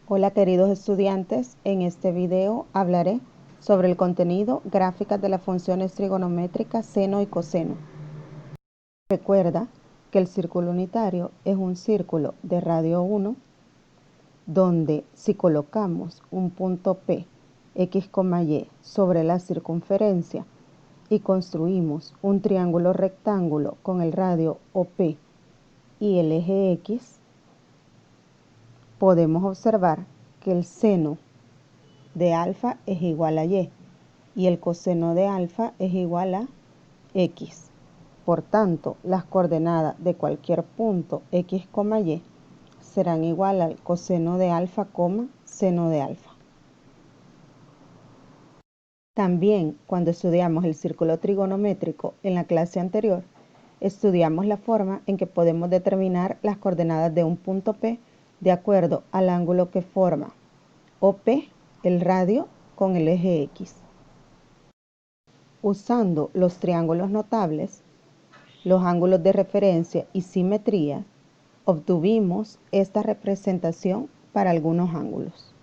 Hola queridos estudiantes, en este video hablaré sobre el contenido gráficas de las funciones trigonométricas seno y coseno. Recuerda que el círculo unitario es un círculo de radio 1 donde si colocamos un punto P, X, Y sobre la circunferencia y construimos un triángulo rectángulo con el radio OP y el eje X, podemos observar que el seno de alfa es igual a y el coseno de alfa es igual a x. Por tanto, las coordenadas de cualquier punto x, y serán igual al coseno de alfa, seno de alfa. También, cuando estudiamos el círculo trigonométrico en la clase anterior, estudiamos la forma en que podemos determinar las coordenadas de un punto P de acuerdo al ángulo que forma OP, el radio, con el eje X. Usando los triángulos notables, los ángulos de referencia y simetría, obtuvimos esta representación para algunos ángulos.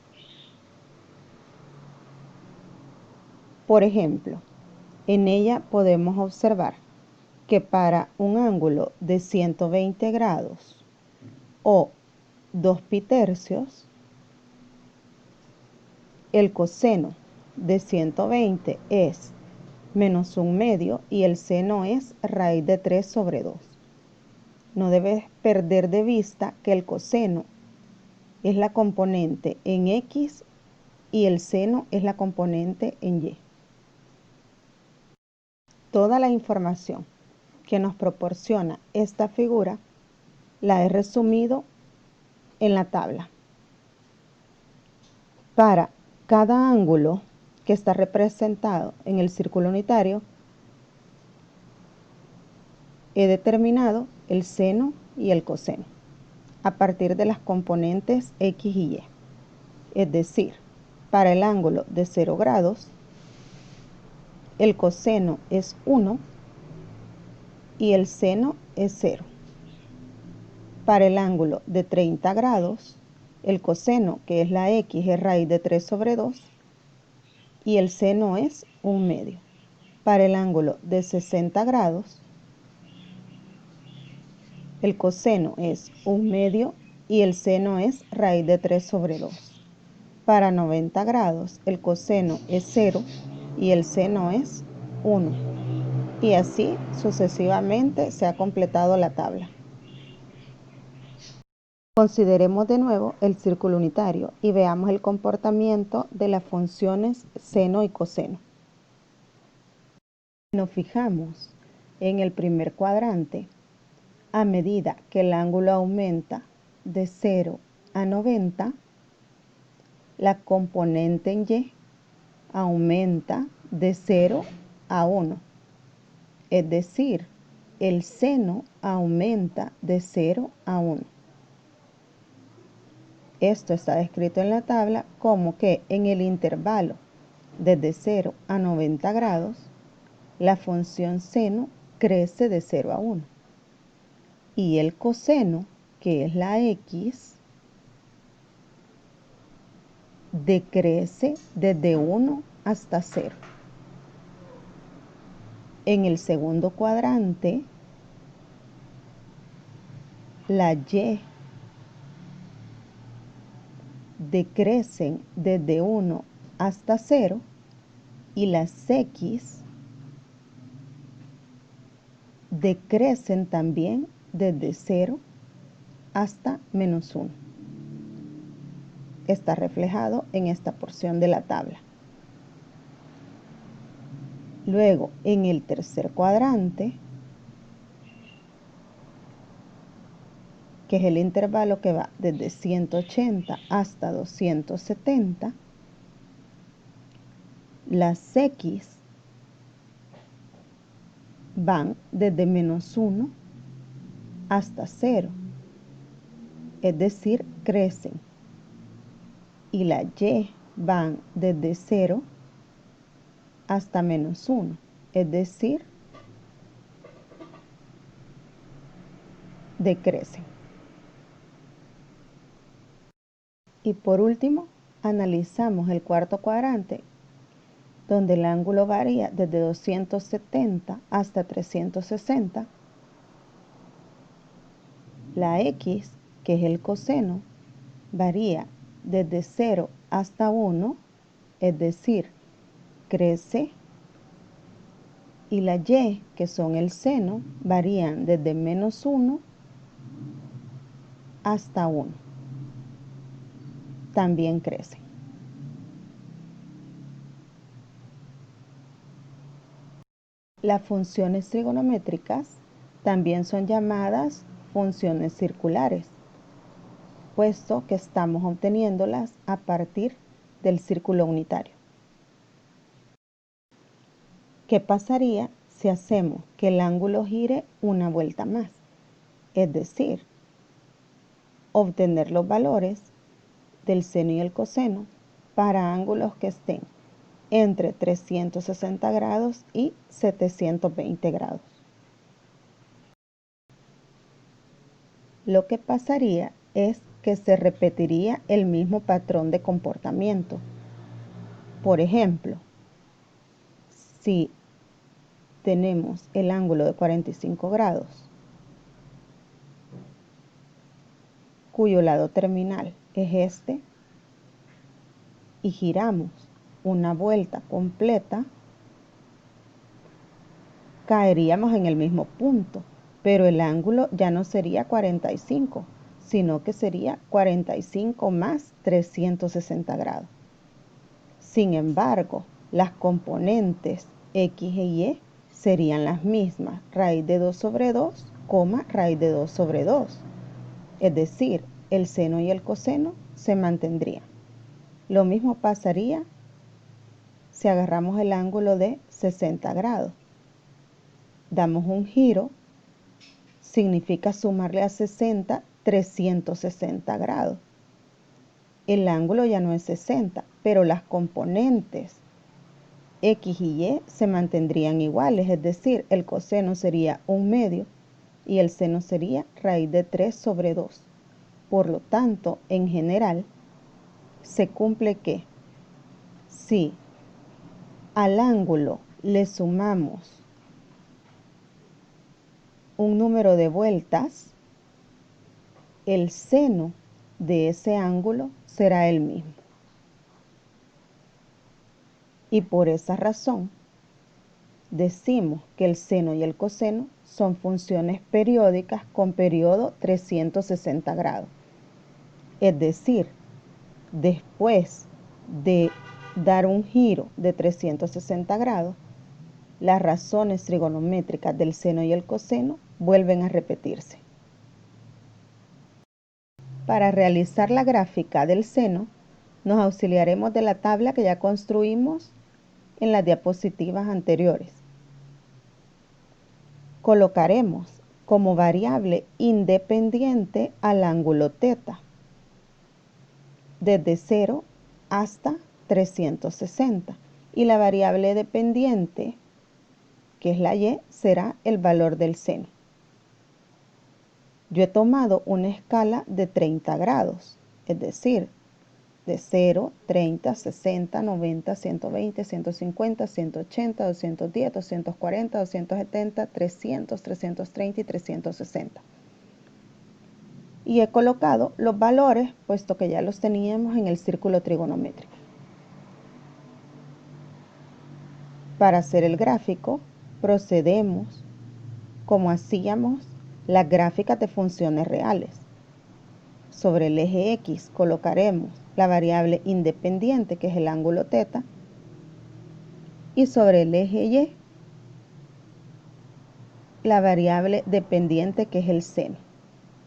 Por ejemplo, en ella podemos observar que para un ángulo de 120 grados o 2 pi-tercios, el coseno de 120 es menos 1/2 y el seno es raíz de 3 sobre 2. No debes perder de vista que el coseno es la componente en X y el seno es la componente en Y. Toda la información que nos proporciona esta figura la he resumido en la tabla. Para cada ángulo que está representado en el círculo unitario, he determinado el seno y el coseno a partir de las componentes X y Y. Es decir, para el ángulo de 0 grados, el coseno es 1 y el seno es 0. Para el ángulo de 30 grados, el coseno, que es la X, es raíz de 3 sobre 2 y el seno es 1/2. Para el ángulo de 60 grados, el coseno es 1/2 y el seno es raíz de 3 sobre 2. Para 90 grados, el coseno es 0 y el seno es 1. Y así sucesivamente se ha completado la tabla. Consideremos de nuevo el círculo unitario y veamos el comportamiento de las funciones seno y coseno. Si nos fijamos en el primer cuadrante, a medida que el ángulo aumenta de 0 a 90, la componente en Y aumenta de 0 a 1. Es decir, el seno aumenta de 0 a 1. Esto está descrito en la tabla como que en el intervalo desde 0 a 90 grados, la función seno crece de 0 a 1. Y el coseno, que es la X, decrece desde 1 hasta 0. En el segundo cuadrante, la Y decrecen desde 1 hasta 0 y las X decrecen también desde 0 hasta menos 1. Está reflejado en esta porción de la tabla. Luego, en el tercer cuadrante, que es el intervalo que va desde 180 hasta 270, las X van desde menos 1 hasta 0, es decir, crecen. Y las Y van desde 0 hasta menos 1, es decir, decrecen. Y por último, analizamos el cuarto cuadrante, donde el ángulo varía desde 270 hasta 360. La X, que es el coseno, varía desde 0 hasta 1, es decir, crece. Y la Y, que son el seno, varían desde -1 hasta 1. También crecen. Las funciones trigonométricas también son llamadas funciones circulares, puesto que estamos obteniéndolas a partir del círculo unitario. ¿Qué pasaría si hacemos que el ángulo gire una vuelta más? Es decir, obtener los valores del seno y el coseno para ángulos que estén entre 360 grados y 720 grados. Lo que pasaría es que se repetiría el mismo patrón de comportamiento. Por ejemplo, si tenemos el ángulo de 45 grados, cuyo lado terminal es este, y giramos una vuelta completa, caeríamos en el mismo punto, pero el ángulo ya no sería 45, sino que sería 45 más 360 grados. Sin embargo, las componentes X e Y serían las mismas, raíz de 2 sobre 2, raíz de 2 sobre 2. Es decir, el seno y el coseno se mantendrían. Lo mismo pasaría si agarramos el ángulo de 60 grados. Damos un giro, significa sumarle a 60 360 grados. El ángulo ya no es 60, pero las componentes X y Y se mantendrían iguales, es decir, el coseno sería 1/2 y el seno sería raíz de 3 sobre 2. Por lo tanto, en general, se cumple que si al ángulo le sumamos un número de vueltas, el seno de ese ángulo será el mismo. Y por esa razón, decimos que el seno y el coseno son funciones periódicas con periodo 360 grados. Es decir, después de dar un giro de 360 grados, las razones trigonométricas del seno y el coseno vuelven a repetirse. Para realizar la gráfica del seno, nos auxiliaremos de la tabla que ya construimos en las diapositivas anteriores. Colocaremos como variable independiente al ángulo θ, desde 0 hasta 360. Y la variable dependiente, que es la y, será el valor del seno. Yo he tomado una escala de 30 grados, es decir, de 0, 30, 60, 90, 120, 150, 180, 210, 240, 270, 300, 330 y 360. Y he colocado los valores, puesto que ya los teníamos en el círculo trigonométrico. Para hacer el gráfico, procedemos como hacíamos las gráficas de funciones reales. Sobre el eje X colocaremos la variable independiente, que es el ángulo θ, y sobre el eje Y la variable dependiente, que es el seno.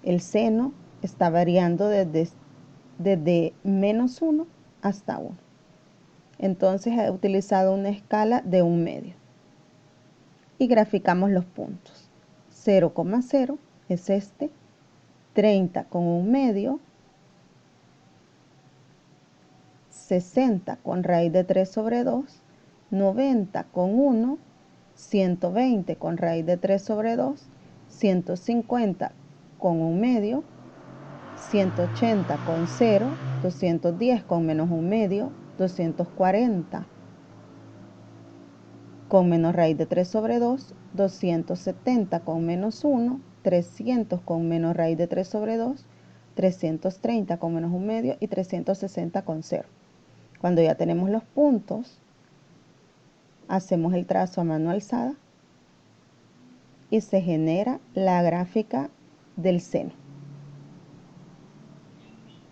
El seno está variando desde -1 hasta 1. Entonces he utilizado una escala de 1/2. Y graficamos los puntos. 0,0 es este, 30 con 1/2, 60 con raíz de 3 sobre 2, 90 con 1, 120 con raíz de 3 sobre 2, 150 con 1/2, 180 con 0 210 con menos 1 medio, 240 con menos raíz de 3 sobre 2, 270 con menos 1, 300 con menos raíz de 3 sobre 2, 330 con menos 1 medio y 360 con 0. Cuando ya tenemos los puntos, hacemos el trazo a mano alzada y se genera la gráfica del seno.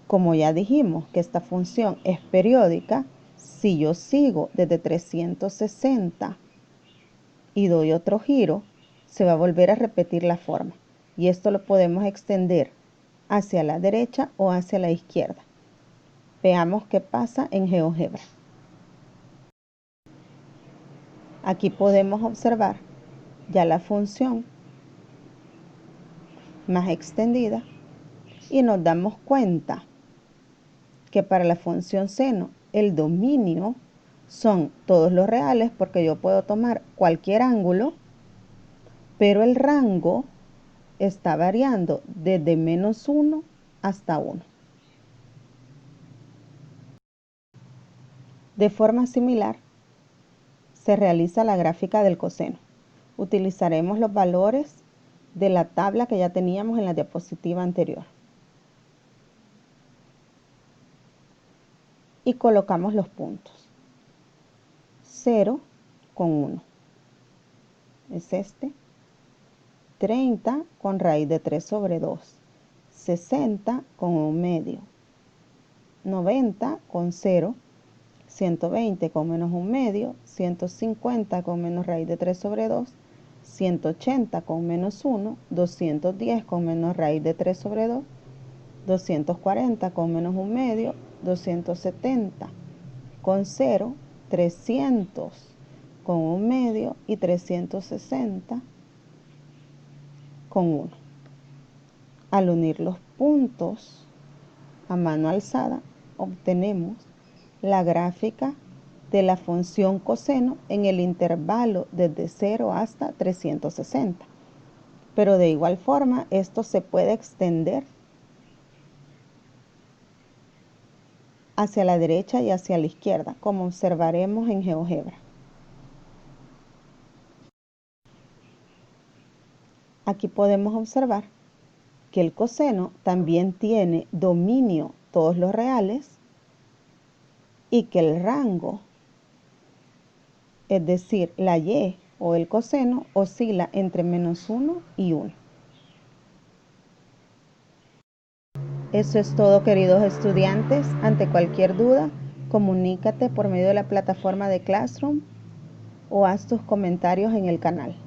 Como ya dijimos que esta función es periódica, si yo sigo desde 360 y doy otro giro, se va a volver a repetir la forma. Y esto lo podemos extender hacia la derecha o hacia la izquierda. Veamos qué pasa en GeoGebra. Aquí podemos observar ya la función más extendida y nos damos cuenta que para la función seno el dominio son todos los reales porque yo puedo tomar cualquier ángulo, pero el rango está variando desde menos 1 hasta 1. De forma similar, se realiza la gráfica del coseno. Utilizaremos los valores de la tabla que ya teníamos en la diapositiva anterior. Y colocamos los puntos. 0 con 1. Es este. 30 con raíz de 3 sobre 2. 60 con 1 medio. 90 con 0. 120 con menos 1 medio. 150 con menos raíz de 3 sobre 2. 180 con menos 1. 210 con menos raíz de 3 sobre 2. 240 con menos 1 medio, 270 con 0, 300 con 1 medio y 360 con 1. Al unir los puntos a mano alzada, obtenemos la gráfica de la función coseno en el intervalo desde 0 hasta 360. Pero de igual forma, esto se puede extender hacia la derecha y hacia la izquierda, como observaremos en GeoGebra. Aquí podemos observar que el coseno también tiene dominio todos los reales y que el rango, es decir, la y o el coseno, oscila entre menos 1 y 1. Eso es todo, queridos estudiantes. Ante cualquier duda, comunícate por medio de la plataforma de Classroom o haz tus comentarios en el canal.